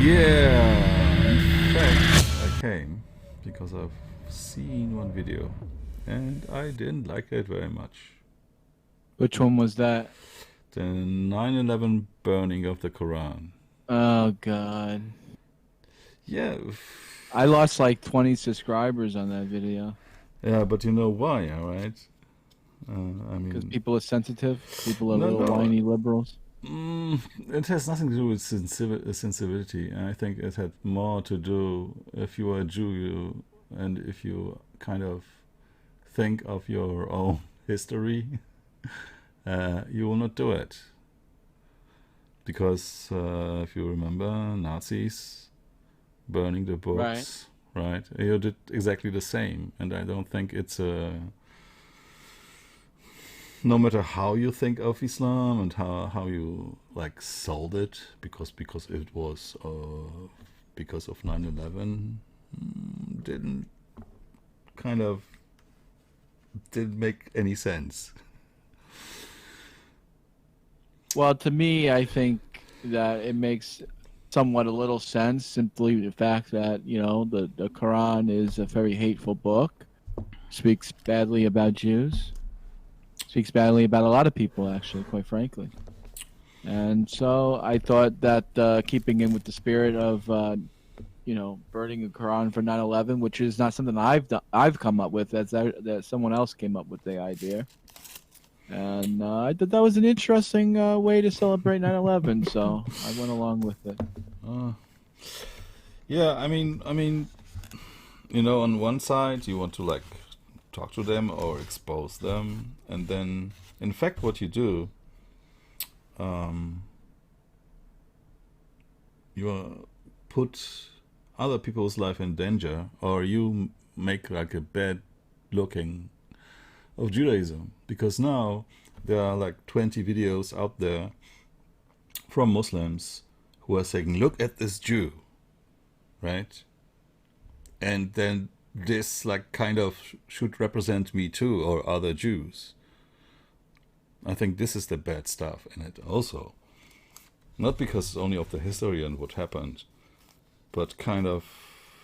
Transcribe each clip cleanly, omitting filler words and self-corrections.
Yeah, in fact, I came because I've seen one video and I didn't like it very much. Which one was that? The 9/11 burning of the Quran. Oh God. Yeah, I lost like 20 subscribers on that video yeah, but you know why, right? I because mean, people are sensitive. People are no, little no, whiny liberals. mm, it has nothing to do with sensibility. I think it had more to do if you are a Jew and if you kind of think of your own history, you will not do it. Because if you remember, Nazis burning the Right. books, right? You did exactly the same, and I don't think it's a. No matter how you think of Islam and how you like sold it, because it was because of 9/11, didn't kind of didn't make any sense. Well, to me, I think that it makes somewhat a little sense. Simply the fact that the Quran is a very hateful book, speaks badly about Jews, speaks badly about a lot of people, actually, quite frankly. And so I thought that keeping in with the spirit of burning a Quran for 9/11, which is not something I've come up with. That someone else came up with the idea, and I thought that was an interesting way to celebrate 9/11. So I went along with it. Uh, yeah, I mean, on one side you want to like talk to them or expose them, and then in fact what you do, um, you put other people's life in danger, or you make like a bad looking of Judaism, because now there are like 20 videos out there from Muslims who are saying, look at this Jew, right? And then this like kind of should represent me too or other Jews. I think this is the bad stuff in it also. Not because only of the history and what happened, but kind of,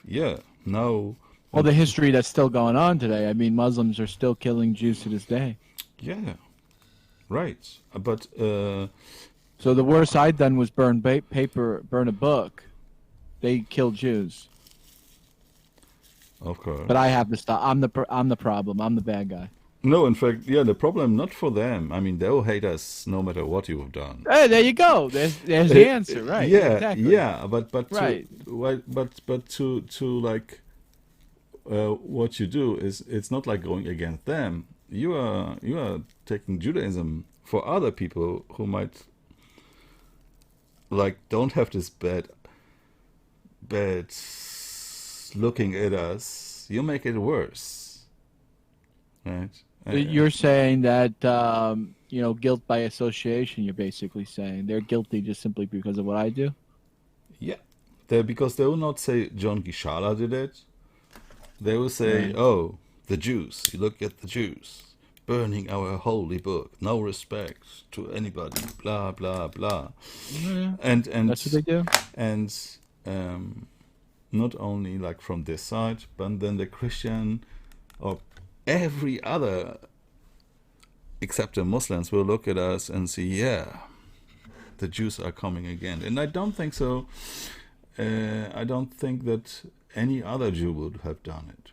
yeah, now Well, when the history that's still going on today. I mean, Muslims are still killing Jews to this day. yeah, right. But So the worst I'd done was burn a book. They killed Jews, of but I course. have to stop. I'm the problem. I'm the bad guy. No, in fact, yeah, the problem not for them. I mean, they'll hate us no matter what you have done. Hey, there you go. There's the answer. Right. Yeah, Exactly. yeah, but to Right. to like what you do is it's not like going against them. You are taking Judaism for other people who might like don't have this bad looking at us. You make it worse, right? You're saying that guilt by association. You're basically saying they're guilty just simply because of what I do. Yeah, because they will not say John Gishala did it. They will say, Right. "Oh, the Jews. You look at the Jews burning our holy book. No respect to anybody. Blah blah blah." Yeah. And That's what they do. and um, not only like from this side, but then the Christian or every other except the Muslims will look at us and see, yeah, the Jews are coming again. And I don't think so. I don't think that any other Jew would have done it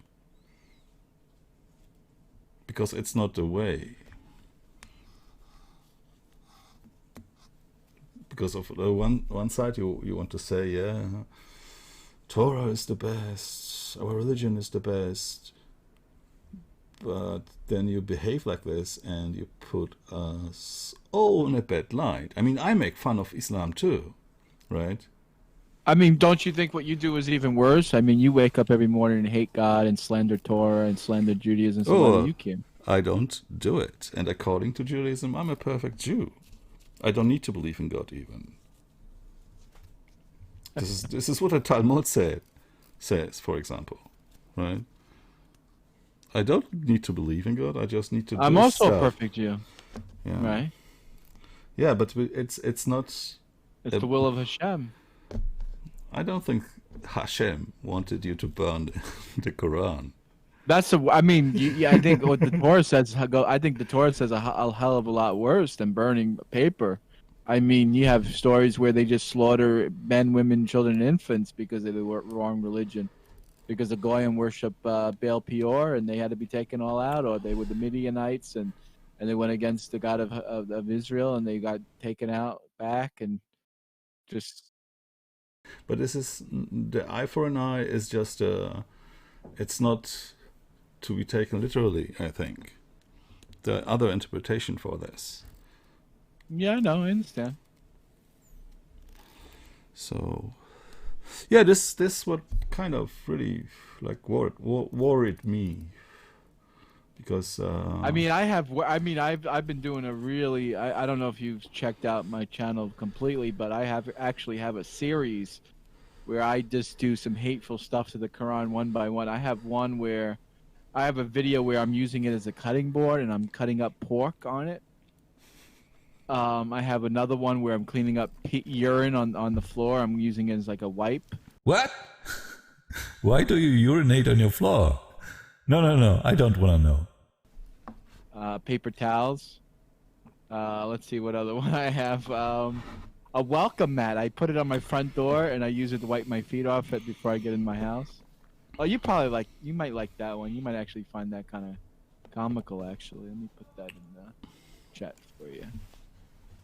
because it's not the way. Because of the one side, you want to say, yeah, Torah is the best, our religion is the best, but then you behave like this and you put us all in a bad light. I mean, I make fun of Islam too, right? I mean, don't you think what you do is even worse? I mean, you wake up every morning and hate God and slander Torah and slander Judaism. So why do Oh, you care? I don't do it. And according to Judaism, I'm a perfect Jew. I don't need to believe in God even. This is what the Talmud says, for example, right? I don't need to believe in God. I just need to I'm do also a stuff. perfect Jew, Yeah, right? yeah, but it's not. It's A, the will of Hashem. I don't think Hashem wanted you to burn the Quran. That's I mean, yeah, I think what the Torah says. I think the Torah says a hell of a lot worse than burning paper. I mean, you have stories where they just slaughter men, women, children, and infants because of the wrong religion, because the Goyim worship Baal Peor, and they had to be taken all out, or they were the Midianites, and they went against the God of Israel, and they got taken out back, and just. But this is the eye for an eye is just it's not to be taken literally. I think the other interpretation for this. Yeah, no, I understand. So, yeah, this what kind of really like worried me, because I mean, I've been doing a really. I don't know if you've checked out my channel completely, but I actually have a series where I just do some hateful stuff to the Quran one by one. I have one where I have a video where I'm using it as a cutting board and I'm cutting up pork on it. I have another one where I'm cleaning up urine on the floor. I'm using it as like a wipe. What? Why do you urinate on your floor? No, I don't want to know. Paper towels. Let's see what other one I have. A welcome mat. I put it on my front door and I use it to wipe my feet off it before I get in my house. Oh, you might like that one. You might actually find that kind of comical, actually. Let me put that in the chat for you.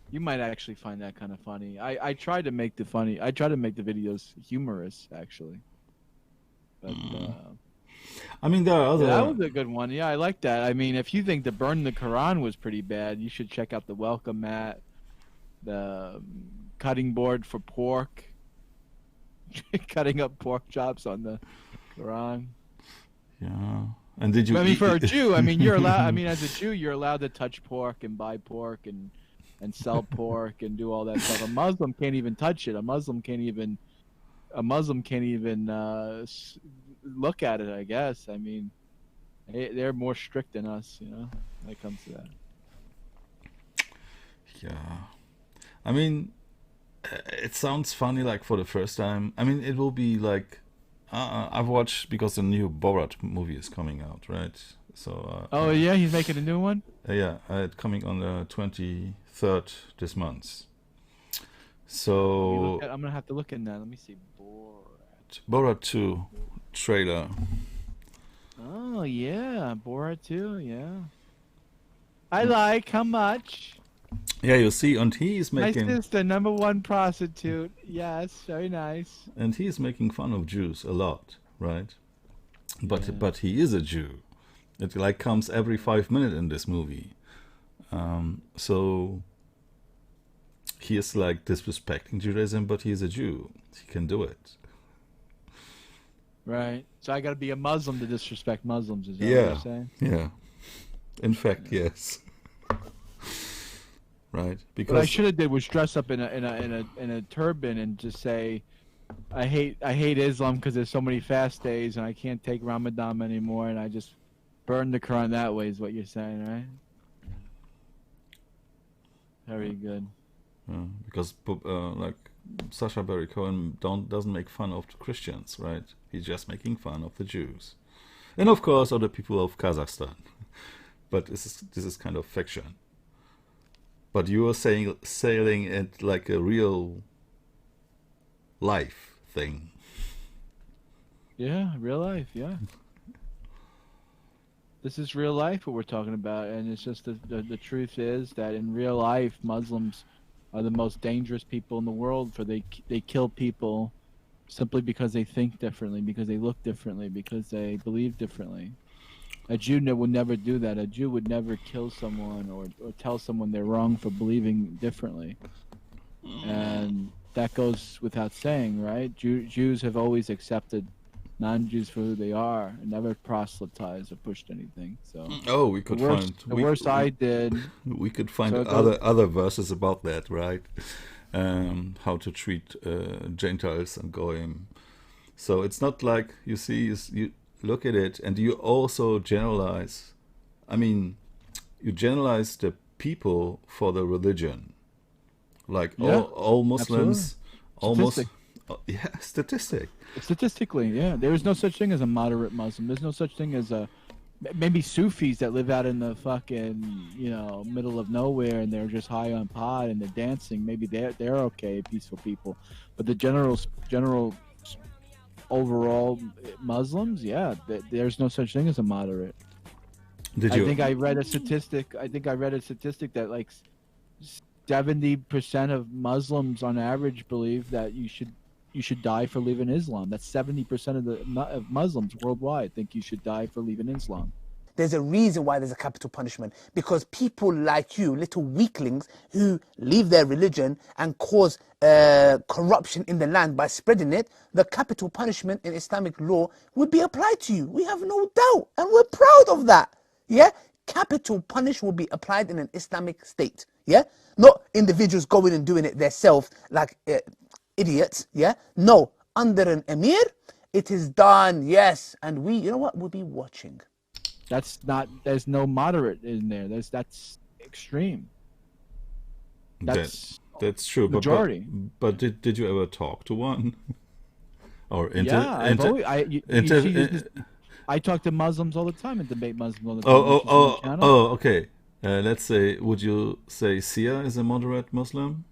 You might actually find that kind of funny. I try to make the videos humorous, actually. But I mean, there are other. that was a good one. Yeah, I like that. I mean, if you think the burn the Quran was pretty bad, you should check out the welcome mat, the cutting board for pork, cutting up pork chops on the Quran. Yeah. And did you? I mean, for a Jew, I mean, you're allowed. I mean, as a Jew, you're allowed to touch pork and buy pork and sell pork and do all that stuff. A Muslim can't even touch it. A Muslim can't even look at it, I guess. I mean, they're more strict than us, when it comes to that. Yeah. I mean, it sounds funny, like, for the first time. I mean, it will be like, I've watched, because the new Borat movie is coming out, right? So. Oh, yeah? He's making a new one? Yeah, it's coming on the 23rd this month. So. I'm going to have to look at that. Let me see. Borat 2 trailer. Oh, yeah. Borat 2, yeah. I like. How much? Yeah, you see, and he's making... My sister, #1 prostitute. Yes, very nice. And he's making fun of Jews a lot, right? But he is a Jew. It like comes every 5 minutes in this movie. So he is like disrespecting Judaism, but he's a Jew. He can do it. Right. So I got to be a Muslim to disrespect Muslims, is that what you're saying? Yeah. In fact, yes. Right. Because what I should have did was dress up in a turban and just say, I hate Islam because there's so many fast days and I can't take Ramadan anymore, and I just burn the Quran that way, is what you're saying, right? Very good. Because like Sacha Baron Cohen doesn't make fun of the Christians, right? He's just making fun of the Jews, and of course other people of Kazakhstan. But this is kind of fiction. But you are sailing it like a real life thing. Yeah, real life. Yeah. This is real life what we're talking about, and it's just the truth is that in real life, Muslims are the most dangerous people in the world, for they kill people simply because they think differently, because they look differently, because they believe differently. A Jew would never do that. A Jew would never kill someone or tell someone they're wrong for believing differently. And that goes without saying, right? Jews have always accepted non-Jews for who they are and never proselytized or pushed anything. So we could find the worst I did. We could find other verses about that, right? How to treat Gentiles and Goyim. So it's not like you see you look at it and you also generalize. I mean, you generalize the people for the religion, like all Muslims. Yeah, statistic. Statistically, yeah, there is no such thing as a moderate Muslim. There's no such thing as a maybe Sufis that live out in the fucking middle of nowhere and they're just high on pot and they're dancing. Maybe they're okay, peaceful people, but the general overall Muslims, yeah, there's no such thing as a moderate. Did you? I think I read a statistic that like 70% of Muslims on average believe that you should die for leaving Islam. That's 70% of Muslims worldwide think you should die for leaving Islam. There's a reason why there's a capital punishment, because people like you, little weaklings who leave their religion and cause corruption in the land by spreading it, the capital punishment in Islamic law would be applied to you. We have no doubt, and we're proud of that. Yeah, capital punishment will be applied in an Islamic state. Yeah, not individuals going and doing it themselves like idiots. Yeah, no, under an emir, it is done. Yes, and we, you know what, we'll be watching. There's no moderate in there. That's extreme. That's true. Majority. But did you ever talk to one? Or I talk to Muslims all the time and debate Muslims all the time. Okay. Let's say, would you say Sia is a moderate Muslim?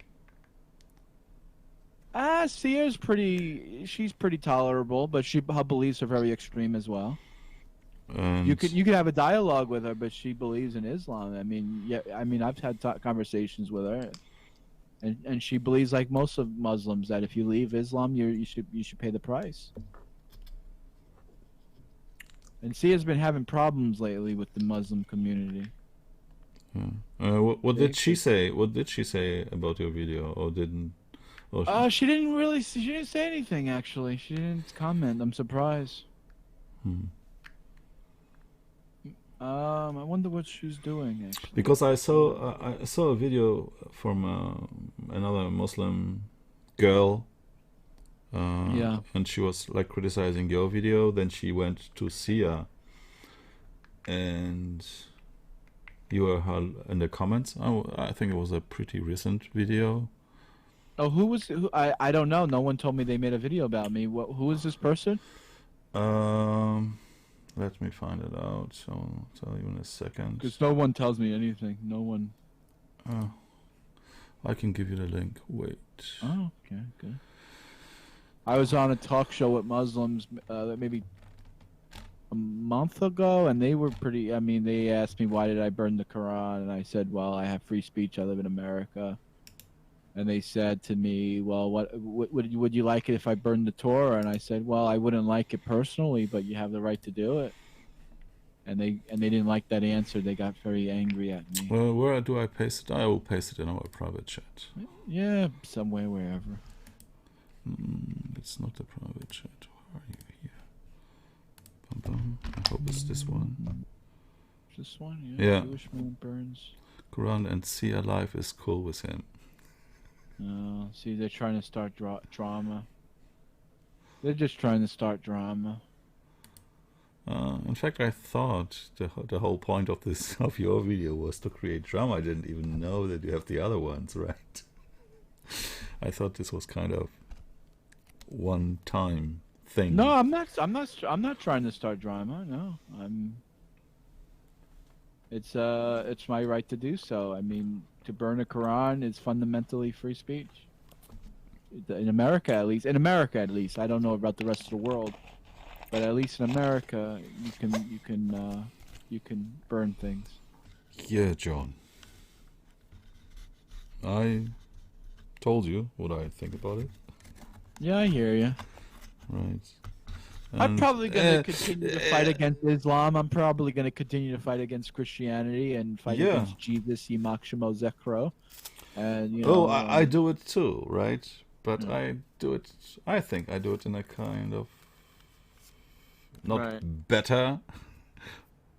Sia's she's pretty tolerable, but her beliefs are very extreme as well. You could have a dialogue with her, but she believes in Islam. I mean, I've had conversations with her, and she believes, like most of Muslims, that if you leave Islam, you should pay the price. And Sia's been having problems lately with the Muslim community. What did she say? What did she say about your video, or didn't? She didn't say anything, actually. She didn't comment. I'm surprised. I wonder what she's doing, actually. Because I saw a video from another Muslim girl. And she was like criticizing your video. Then she went to Sia, and you were in the comments. I think it was a pretty recent video. Oh, who? I don't know. No one told me they made a video about me. Who is this person? Let me find it out. So I'll tell you in a second. Because no one tells me anything. No one. I can give you the link. Wait. Oh, okay, good. I was on a talk show with Muslims maybe a month ago, and they were pretty. I mean, they asked me why did I burn the Quran, and I said, well, I have free speech. I live in America. And they said to me, well, what would you like it if I burned the Torah? And I said, well, I wouldn't like it personally, but you have the right to do it. And they didn't like that answer. They got very angry at me. Well, where do I paste it? I will paste it in our private chat. Yeah, somewhere, wherever. It's not the private chat. Where are you here? I hope it's this one. This one? Yeah. Jewish man burns. Quran and Sia life is cool with him. See, they're trying to start drama. They're just trying to start drama. In fact, I thought the whole point of your video was to create drama. I didn't even know that you have the other ones, right? I thought this was kind of one-time thing. No, I'm not trying to start drama. No, It's my right to do so. I mean, to burn a Quran is fundamentally free speech. In America, at least. I don't know about the rest of the world, but at least in America, you can burn things. Yeah, John. I told you what I think about it. Yeah, I hear you. Right. I'm probably going to continue to fight against Islam. I'm probably going to continue to fight against Christianity and fight against Jesus, Yimak Shemo Zekro. And, I do it too, right? But I think I do it in a kind of not better,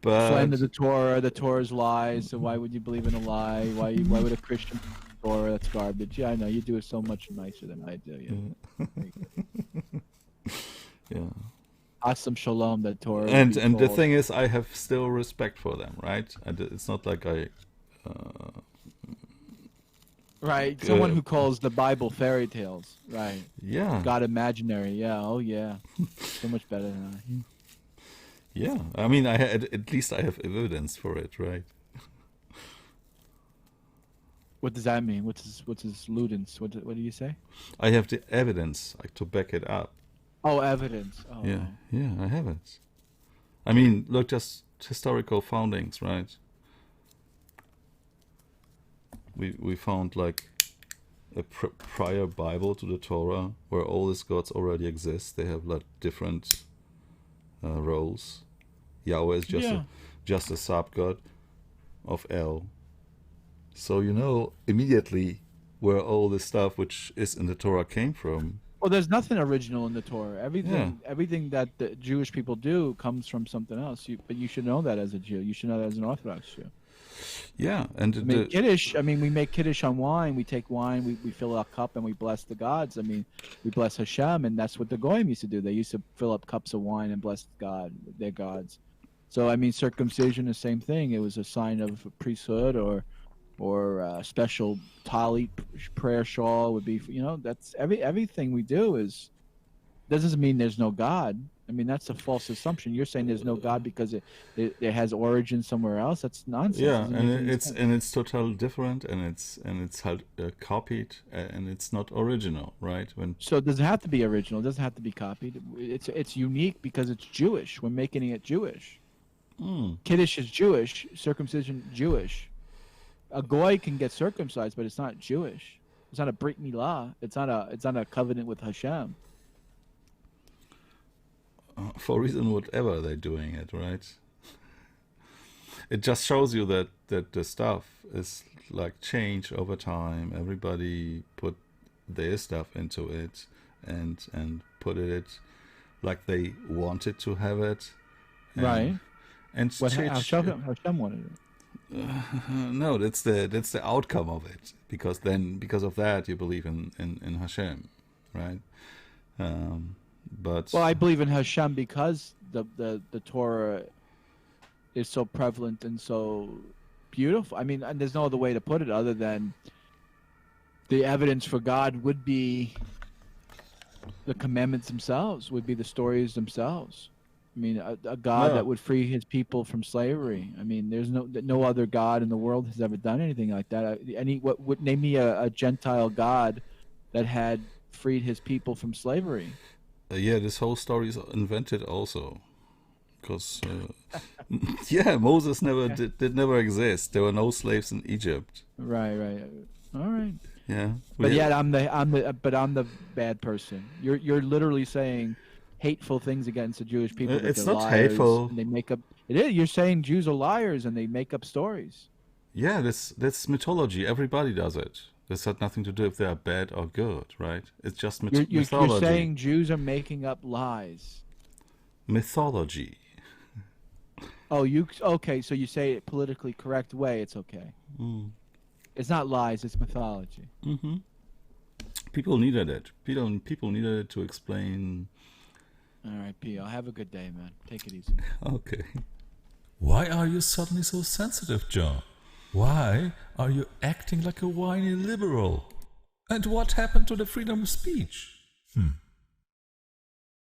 but slander the Torah's lies. So why would you believe in a lie? Why would a Christian believe in the Torah? That's garbage. Yeah, I know you do it so much nicer than I do. Yeah. Awesome shalom, that Torah. And the thing is, I have still respect for them, right? And it's not like Right. Someone who calls the Bible fairy tales. Right. Yeah. God imaginary. Yeah. Oh yeah. So much better than I. Yeah. I mean, at least I have evidence for it, right? What does that mean? What's his ludens? What do you say? I have the evidence like, to back it up. Oh, evidence. Oh. Yeah. Yeah, I have it. I mean, look, just historical foundings, right? We found like a prior Bible to the Torah where all these gods already exist. They have like different roles. Yahweh is just a sub-god of El. So you know immediately where all this stuff which is in the Torah came from. Well, there's nothing original in the Torah. Everything that the Jewish people do comes from something else. But you should know that as a Jew. You should know that as an Orthodox Jew. Yeah, and Kiddush. I mean, we make Kiddush on wine. We take wine, we fill our cup, and we bless the gods. I mean, we bless Hashem, and that's what the Goyim used to do. They used to fill up cups of wine and bless God, their gods. So, I mean, circumcision, the same thing. It was a sign of priesthood or a special talit prayer shawl would be. That's everything we do is. Doesn't mean there's no God. I mean, that's a false assumption. You're saying there's no God because it has origin somewhere else. That's nonsense. Yeah, and it's totally different, and it's copied, and it's not original, right? So it doesn't have to be original. It doesn't have to be copied. It's unique because it's Jewish. We're making it Jewish. Kiddush is Jewish. Circumcision Jewish. A goy can get circumcised, but it's not Jewish. It's not a Brit Milah. It's not a covenant with Hashem. For reason whatever they're doing it, right? It just shows you that the stuff is like changed over time. Everybody put their stuff into it and put it like they wanted to have it. Right. And Hashem wanted it. No, that's the outcome of it. Because of that you believe in Hashem, right? But I believe in Hashem because the Torah is so prevalent and so beautiful. I mean, and there's no other way to put it other than the evidence for God would be the commandments themselves, would be the stories themselves. I mean, a God that would free his people from slavery. I mean, there's no other God in the world has ever done anything like that. Name me a Gentile God that had freed his people from slavery. Yeah, this whole story is invented also, because Moses did never exist. There were no slaves in Egypt. Right. All right. Yeah, but yet I'm the bad person. You're literally saying hateful things against the Jewish people. It's not hateful. And they make up. It is. You're saying Jews are liars and they make up stories. Yeah, that's mythology. Everybody does it. This had nothing to do if they are bad or good, right? It's just mythology. You're saying Jews are making up lies. Mythology. Oh, okay? So you say it politically correct way. It's okay. It's not lies. It's mythology. Mm-hmm. People needed it. People needed it to explain. All right, P. Have a good day, man. Take it easy. Okay. Why are you suddenly so sensitive, John? Why are you acting like a whiny liberal? And what happened to the freedom of speech?